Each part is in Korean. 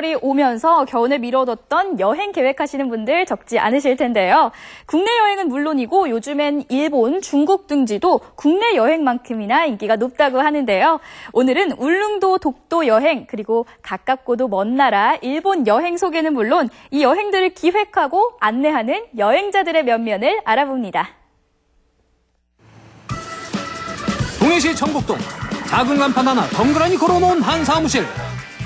계절이 오면서 겨우내 미뤄뒀던 여행 계획하시는 분들 적지 않으실 텐데요. 국내 여행은 물론이고 요즘엔 일본, 중국 등지도 국내 여행만큼이나 인기가 높다고 하는데요. 오늘은 울릉도 독도 여행 그리고 가깝고도 먼 나라 일본 여행 소개는 물론 이 여행들을 기획하고 안내하는 여행자들의 면면을 알아봅니다. 동해시 청북동 작은 간판 하나 덩그러니 걸어놓은 한 사무실.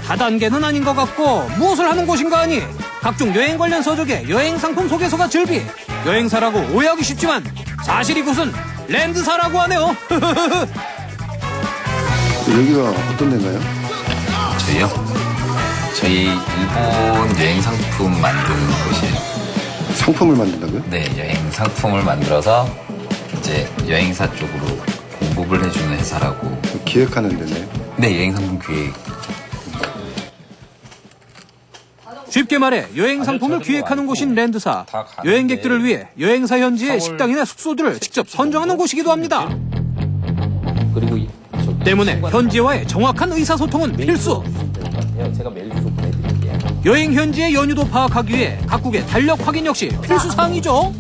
다단계는 아닌 것 같고 무엇을 하는 곳인가 하니 각종 여행 관련 서적에 여행 상품 소개서가 즐비. 여행사라고 오해하기 쉽지만 사실 이곳은 랜드사라고 하네요. 여기가 어떤 데인가요? 저희요? 저희 일본 여행 상품 만드는 곳이에요. 상품을 만든다고요? 네, 여행 상품을 만들어서 이제 여행사 쪽으로 공급을 해주는 회사라고. 기획하는 데네요? 네, 여행 상품 기획. 쉽게 말해 여행 상품을 기획하는 곳인 랜드사. 여행객들을 위해 여행사 현지의 식당이나 숙소들을 직접 선정하는 곳이기도 합니다. 그리고 때문에 현지와의 정확한 의사소통은 필수. 제가 메일 주소 보내드릴게요. 여행 현지의 연유도 파악하기 위해 각국의 달력 확인 역시 필수 사항이죠.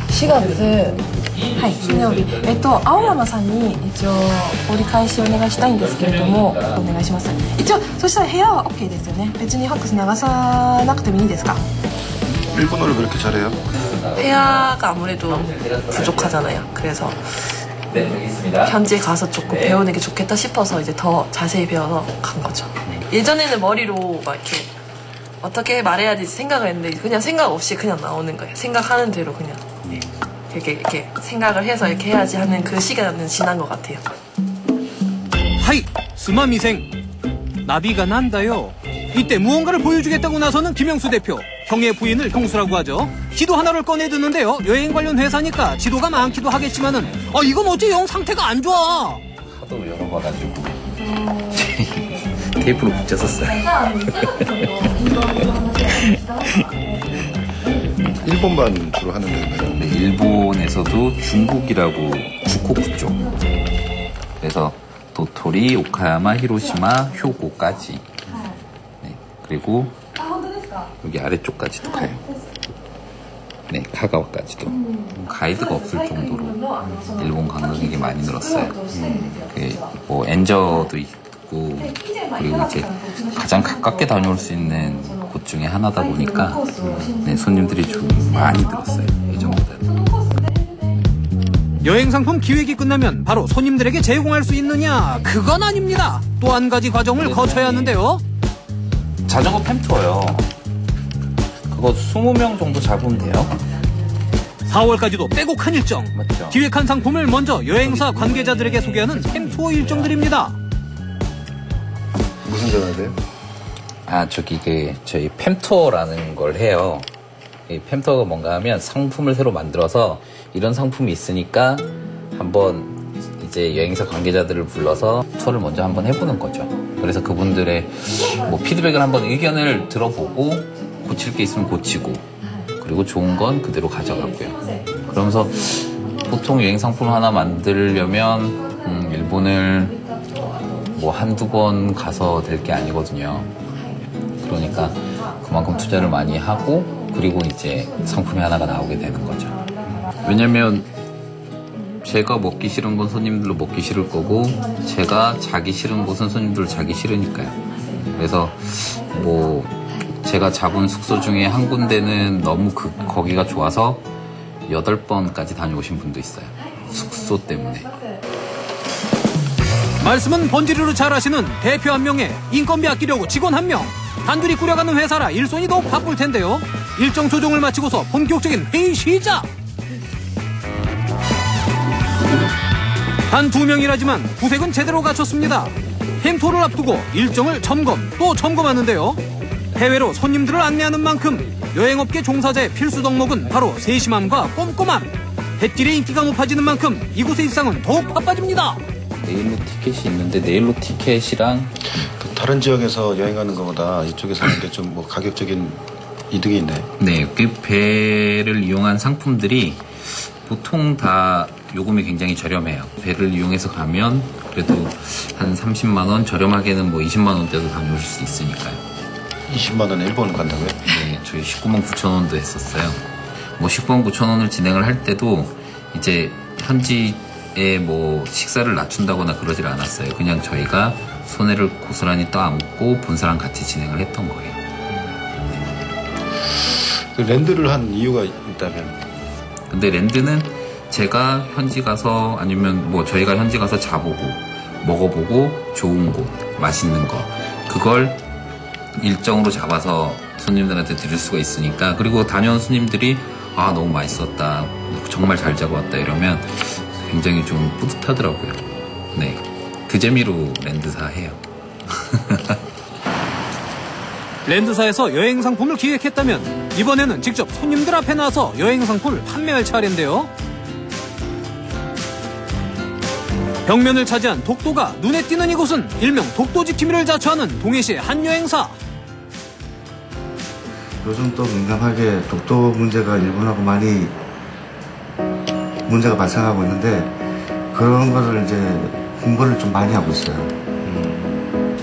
4月、はい、金曜日、青山さんに一応折り返しお願いしたいんですけれども、お願いします。一応そしたら部屋は OK ですよね。別にファックス流さなくてもいいですか？ 일본어를 그렇게 잘해요? 회화가 아무래도 부족하잖아요. 그래서 현지에 가서 조금 배우는 게 좋겠다 싶어서 이제 더 자세히 배워서 간 거죠. 예전에는 머리로 막 이렇게 어떻게 말해야 되지 생각을 했는데 그냥 생각 없이 그냥 나오는 거예요. 생각하는 대로 그냥 이렇게 생각을 해서 이렇게 해야지 하는 그 시간은 지난 것 같아요. 하이, 스마미생. 나비가 난다요. 이때 무언가를 보여주겠다고 나서는 김영수 대표. 형의 부인을 형수라고 하죠. 지도 하나를 꺼내드는데요. 여행 관련 회사니까 지도가 많기도 하겠지만은 이건 어째 영 상태가 안 좋아. 하도 열어봐가지고 테이프로 붙였었어요. 일본만 주로 하는 데인가요? 네, 일본에서도 중국이라고 후쿠오카 쪽. 그래서 도토리, 오카야마, 히로시마, 효고까지. 네, 그리고 여기 아래쪽까지도 가요. 네, 카가와까지도. 가이드가 없을 정도로 일본 관광객이 많이 늘었어요. 뭐 엔저도 있고 그리고 이제 가장 가깝게 다녀올 수 있는 곳 중에 하나다 보니까 네, 손님들이 좀 많이 늘었어요. 예전보다는. 여행 상품 기획이 끝나면 바로 손님들에게 제공할 수 있느냐? 그건 아닙니다. 또 한 가지 과정을 거쳐야 하는데요. 자전거 팸 투어요. 그거 20명 정도 잡으면 돼요. 4월까지도 빼곡한 일정. 맞죠. 기획한 상품을 먼저 여행사 관계자들에게 소개하는 팸투어 일정들입니다. 무슨 전화돼요? 저희 팸 투어라는 걸 해요. 이 팸 투어가 뭔가 하면 상품을 새로 만들어서 이런 상품이 있으니까 한번 이제 여행사 관계자들을 불러서 투어를 먼저 한번 해보는 거죠. 그래서 그분들의 뭐 피드백을 한번 의견을 들어보고 고칠 게 있으면 고치고 그리고 좋은 건 그대로 가져가고요. 그러면서 보통 여행 상품 하나 만들려면 일본을 뭐 한두 번 가서 될 게 아니거든요. 그러니까 그만큼 투자를 많이 하고 그리고 이제 상품이 하나가 나오게 되는 거죠. 왜냐면 제가 먹기 싫은 건 손님들로 먹기 싫을 거고 제가 자기 싫은 곳은 손님들로 자기 싫으니까요. 그래서 뭐 제가 잡은 숙소 중에 한 군데는 너무 거기가 좋아서 8번까지 다녀오신 분도 있어요. 숙소 때문에. 말씀은 번지르르 잘하시는 대표 한 명에 인건비 아끼려고 직원 한 명. 단둘이 꾸려가는 회사라 일손이 더 바쁠 텐데요. 일정 조정을 마치고서 본격적인 회의 시작. 단 2명이라지만 구색은 제대로 갖췄습니다. 햄토를 앞두고 일정을 점검 또 점검하는데요. 해외로 손님들을 안내하는 만큼 여행업계 종사자의 필수 덕목은 바로 세심함과 꼼꼼함. 뱃길의 인기가 높아지는 만큼 이곳의 일상은 더욱 바빠집니다. 네일로 티켓이 있는데 네일로 티켓이랑 다른 지역에서 여행하는 것보다 이쪽에서 하는 게 좀 뭐 가격적인 이득이 있나요? 네, 그 배를 이용한 상품들이 보통 다 요금이 굉장히 저렴해요. 배를 이용해서 가면 그래도 한 30만 원, 저렴하게는 뭐 20만 원대도 다녀오실 수 있으니까요. 20만 원에 일본을 간다고요? 네, 저희 19만 9천 원도 했었어요. 뭐 19만 9천 원을 진행을 할 때도 이제 현지에 뭐 식사를 낮춘다거나 그러질 않았어요. 그냥 저희가 손해를 고스란히 떠안고 본사랑 같이 진행을 했던 거예요. 그 랜드를 한 이유가 있다면? 근데 랜드는 제가 현지 가서 아니면 뭐 저희가 현지 가서 자보고 먹어보고 좋은 곳, 맛있는 거 그걸 일정으로 잡아서 손님들한테 드릴 수가 있으니까. 그리고 다녀온 손님들이 아 너무 맛있었다, 정말 잘 잡아왔다 이러면 굉장히 좀 뿌듯하더라고요. 네, 그 재미로 랜드사 해요. 랜드사에서 여행 상품을 기획했다면 이번에는 직접 손님들 앞에 나서 여행 상품을 판매할 차례인데요. 벽면을 차지한 독도가 눈에 띄는 이곳은 일명 독도 지킴이를 자처하는 동해시의 한 여행사. 요즘 또 민감하게 독도 문제가 일본하고 많이 문제가 발생하고 있는데 그런 거를 이제 홍보를 좀 많이 하고 있어요.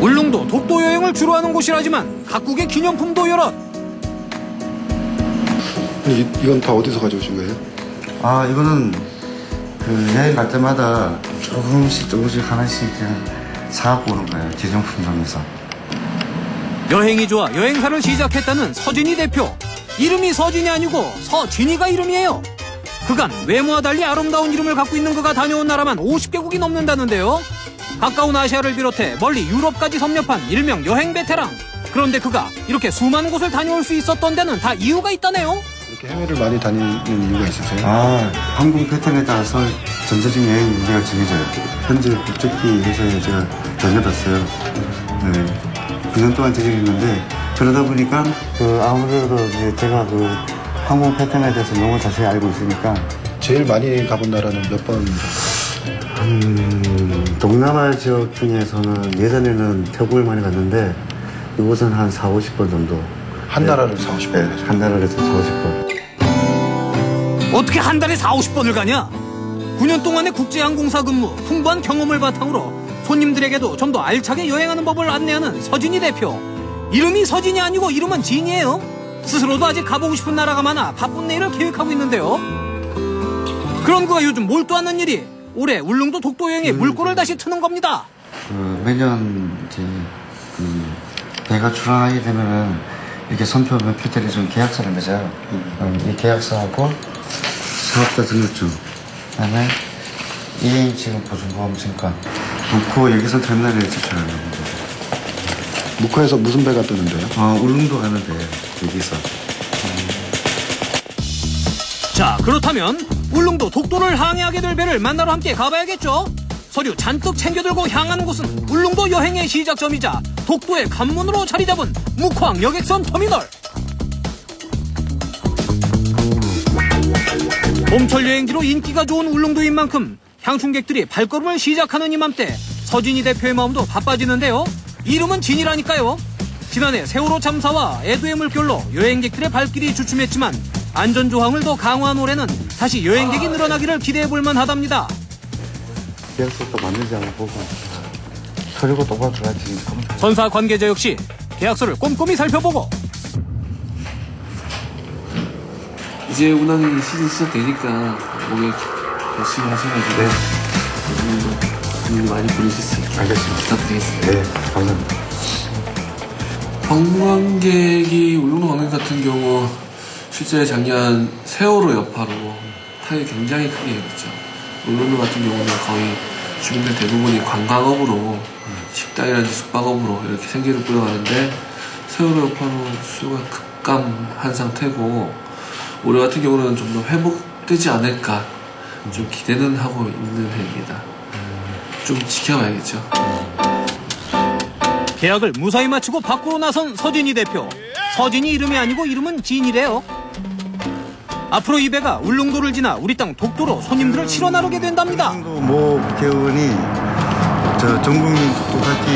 울릉도 독도 여행을 주로 하는 곳이라지만 각국의 기념품도 여럿. 이건 다 어디서 가져오신 거예요? 아, 이거는 그 여행 갈 때마다 조금씩 하나씩 그냥 사갖고 오는 거예요. 기념품 점에서. 여행이 좋아 여행사를 시작했다는 서진이 대표. 이름이 서진이 아니고 서진이가 이름이에요. 그간 외모와 달리 아름다운 이름을 갖고 있는 그가 다녀온 나라만 50개국이 넘는다는데요. 가까운 아시아를 비롯해 멀리 유럽까지 섭렵한 일명 여행 베테랑. 그런데 그가 이렇게 수많은 곳을 다녀올 수 있었던 데는 다 이유가 있다네요. 이렇게 해외를 많이 다니는 이유가 있으세요? 아, 항공 패턴에 따라서 전체적인 여행 루트가 정해져요. 현재 국적기 회사에 제가 다녀봤어요. 네. 9년 동안 다니는데 그러다 보니까 아무래도 이제 제가 그 항공 패턴에 대해서 너무 자세히 알고 있으니까. 제일 많이 가본 나라는 몇 번? 동남아 지역 중에서는 예전에는 태국을 많이 갔는데 이곳은 한 4, 50번 정도. 한 나라를 4, 50번 네, 한 나라에서 4, 50번. 어떻게 한 달에 4, 50번을 가냐? 9년 동안의 국제항공사 근무, 풍부한 경험을 바탕으로 손님들에게도 좀 더 알차게 여행하는 법을 안내하는 서진이 대표. 이름이 서진이 아니고 이름은 진이에요. 스스로도 아직 가보고 싶은 나라가 많아 바쁜 내일을 계획하고 있는데요. 그런 그가 요즘 몰두하는 일이 올해 울릉도 독도 여행에 물꼬를 다시 트는 겁니다. 매년 이제 배가 출항하게 되면은 이렇게 선표 표들이 좀 계약서를 맺어요. 이 계약서하고 사업자 등록증, 그다음에 2인칭 보증보험 증권, 놓고 여기서 터미널에 제출하는 겁니다. 묵호에서 무슨 배가 뜨는데요? 울릉도 가는 배 여기서. 자, 그렇다면 울릉도 독도를 항해하게 될 배를 만나러 함께 가봐야겠죠? 서류 잔뜩 챙겨들고 향하는 곳은 울릉도 여행의 시작점이자 독도의 관문으로 자리 잡은 묵호항 여객선 터미널. 봄철 여행지로 인기가 좋은 울릉도인 만큼 향충객들이 발걸음을 시작하는 이맘때 서진이 대표의 마음도 바빠지는데요. 이름은 진이라니까요. 지난해 세월호 참사와 애도의 물결로 여행객들의 발길이 주춤했지만 안전조항을 더 강화한 올해는 다시 여행객이 늘어나기를 기대해볼 만하답니다. 계약서도 맞는지 한번 보고 서류가 똑같아야지. 선사 관계자 역시 계약서를 꼼꼼히 살펴보고 이제 운항이 시즌 시작되니까 목에 열심히 하셔가지고 많이 부르실 수 있게 알겠습니다. 부탁드리겠습니다. 네, 감사합니다. 관광객이 울릉도 관광 같은 경우 실제 작년 세월호 여파로 타격이 굉장히 크게 입었죠. 울릉도 같은 경우는 거의 주민들 대부분이 관광업으로 식당이라든지 숙박업으로 이렇게 생계를 꾸려가는데 세월호 여파로 수요가 급감한 상태고 올해 같은 경우는 좀 더 회복되지 않을까 좀 기대는 하고 있는 해입니다. 좀 지켜봐야겠죠. 계약을 무사히 마치고 밖으로 나선 서진이 대표. 서진이 이름이 아니고 이름은 진이래요. 앞으로 이 배가 울릉도를 지나 우리 땅 독도로 손님들을 실어 나르게 된답니다. 울릉도 모 국회의원이 전국민 독도 갖기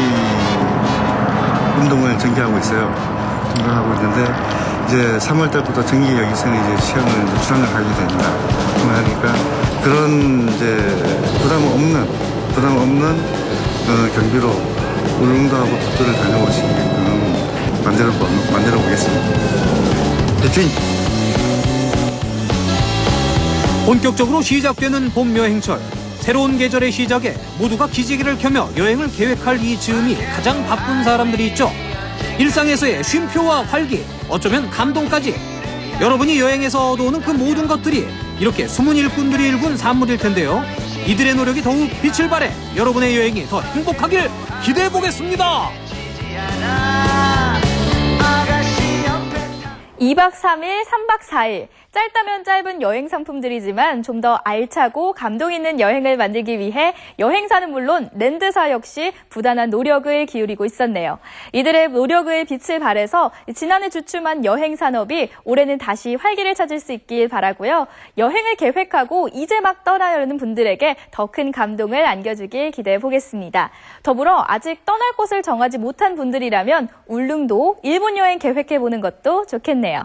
운동을 전개하고 있어요. 전개하고 있는데 이제 3월달부터 정기 여기서는 이제 시험을 출항을 하게 됩니다. 그러니까 그런 이제 부담 없는 경비로 울릉도하고 독도를 다녀오시게끔 만들어 보겠습니다. 대충. 본격적으로 시작되는 봄 여행철. 새로운 계절의 시작에 모두가 기지개를 켜며 여행을 계획할 이 즈음이 가장 바쁜 사람들이 있죠. 일상에서의 쉼표와 활기, 어쩌면 감동까지. 여러분이 여행에서 얻어오는 그 모든 것들이 이렇게 숨은 일꾼들이 일군 산물일 텐데요. 이들의 노력이 더욱 빛을 발해 여러분의 여행이 더 행복하길 기대해 보겠습니다. 2박 3일, 3박 4일. 짧다면 짧은 여행 상품들이지만 좀 더 알차고 감동 있는 여행을 만들기 위해 여행사는 물론 랜드사 역시 부단한 노력을 기울이고 있었네요. 이들의 노력을 빛을 발해서 지난해 주춤한 여행 산업이 올해는 다시 활기를 찾을 수 있길 바라고요. 여행을 계획하고 이제 막 떠나려는 분들에게 더 큰 감동을 안겨주길 기대해 보겠습니다. 더불어 아직 떠날 곳을 정하지 못한 분들이라면 울릉도 일본 여행 계획해 보는 것도 좋겠네요.